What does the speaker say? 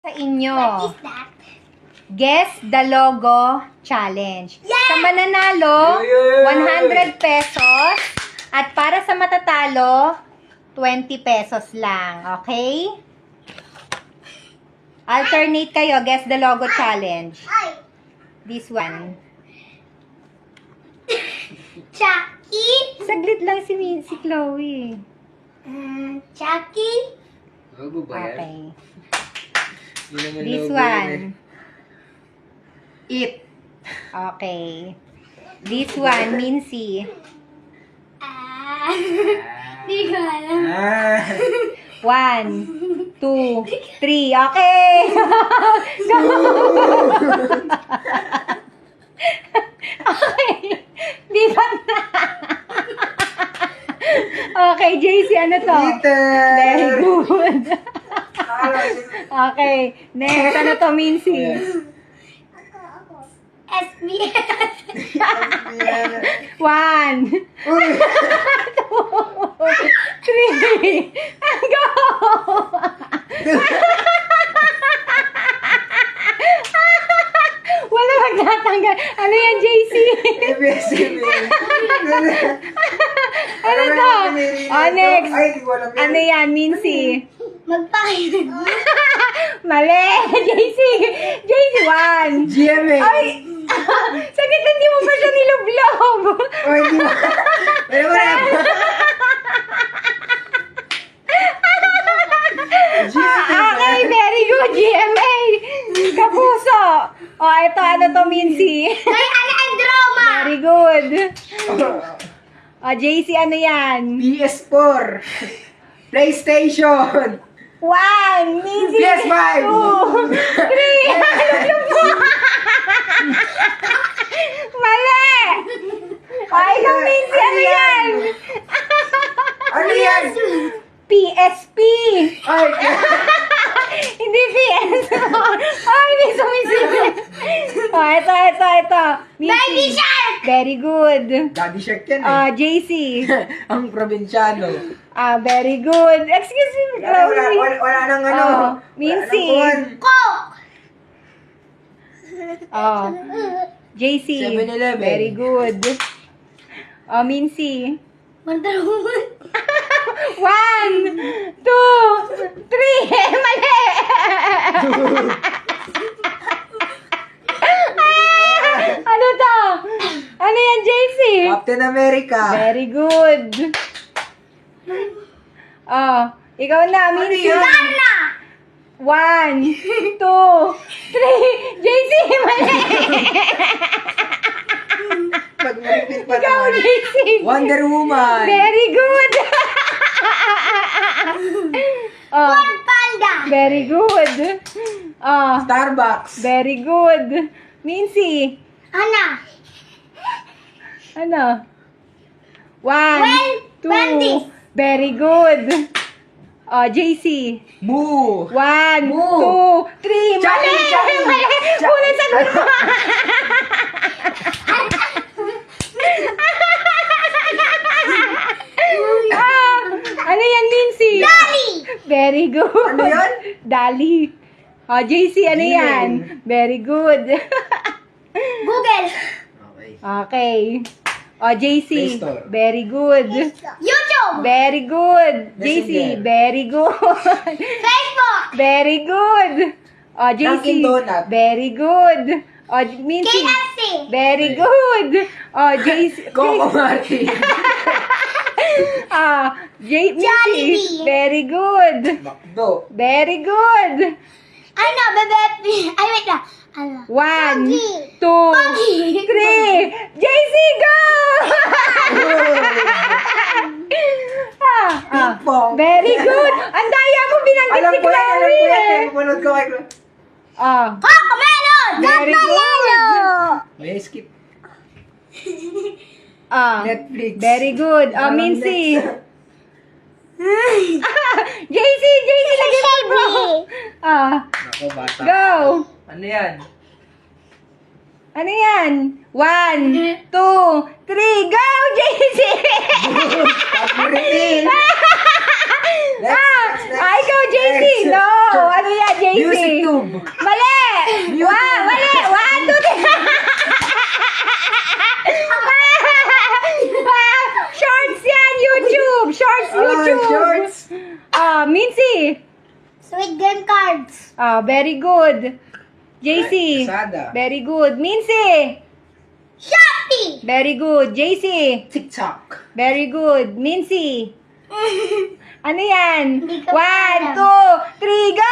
Sa inyo. What is that? Guess the logo challenge. Yeah! Sa mananalo, 100 pesos. At para sa matatalo, 20 pesos lang. Okay? Alternate kayo. Guess the logo challenge. Ay! This one. Chucky? Saglit lang si Chloe. Chucky? Logo ba yan? Okay. Yun naman This logo one. yun It. Okay. This one, Mincy. Di ko alam. Ah! 1, 2, 3. Okay! Go! Okay. Bigat na. Okay, JC, ano to? Peter! Very good. Okay, next, ano to, Mincy? Ako. SBS. 1, 2, 3. Go! Wala magtatanggal. Ano yan, JC? ABS-CBN. Ano to? Oh, next. Ay, di ko alam yan. Ano yan, Mincy? Magpakita. Mali! JC! JC, 1. GMA. Ay! Saglit, hindi mo pa siya nilublob. Oh, hindi mo. Pero mo na. Okay, very good, GMA. Kapuso. O, ito, ano to, Mincy? Ay, ano ang drama? Very good. O, JC, ano yan? PS4. PlayStation. 1, Mincy. PS5. 2, 3. Mali! O, ikaw, Mincy, ano yan? Ano yan? PSP. Ay, Hindi PS. Ay, hindi sumisilip. O, ito. Baby Shark! Very good. Daddy Shark yan eh. JC. Ang probinsyano. Very good. Excuse me. Wala nang ano. Mincy. Wala nang kuwan. Coke! JC. 7-Eleven. Very good. Mincy. Wonder Woman. 1, 2, 3. Mali! Ano to? Ano yan, JC? Captain America. Very good. Ikaw na, Mincy. yan? Anna! 1, 2, 3. JC, mali! Pag maripit pa Ikaw, naman. JC. Wonder Woman. Very good. Ford Panda! Very good. Starbucks. Very good. Mincy. Anna! Ano? 1, 2. Wendy's. Very good. JC. Boo. 1, Boo. 2, 3. Mali! Chucky. Mali! Unang sagot mo. Ano yan, Mincy? Dali! Very good. Ano yan? Dali. JC, ano Gmail. yan? Very good. Google! Okay. Okay. JC. Play Store. Very good. YouTube! Very good. JC, Messenger. very good. Facebook! Very good. JC, Dunkin' Donut. very good. Mincy, KFC! very good. JC, Coco Martin. Mincy, Jollibee. very good. McDo. Very good. Ano, bebe? Ay, wait lang. Ano? 1, 2, Pogi. 3. JC, go! Ping-pong. Very good. Ang daya mo binanggit Alam si ko yan, Chloe. Pinunod ko kay Chloe. Cocomelon! Very good. May skip. Netflix. Netflix. Very good. Walang Mincy. next. JC, lagi mo bro. Ako, bata. Go. Ano yan? Ano yan? 1, 2, 3, go, JC! Favorite. Ikaw, JC. Next. No. Ano yan, JC? Music tube. Mali! Mali! 1, 2, 3. Shorts yan, YouTube. Shorts, YouTube. Shorts. Mincy. Sweet game cards. Very good. JC. Sada. Very good. Mincy. Shopee. Very good. JC. TikTok. Very good. Mincy. Ano yan? Hindi ko 1, alam. 2, 3, go!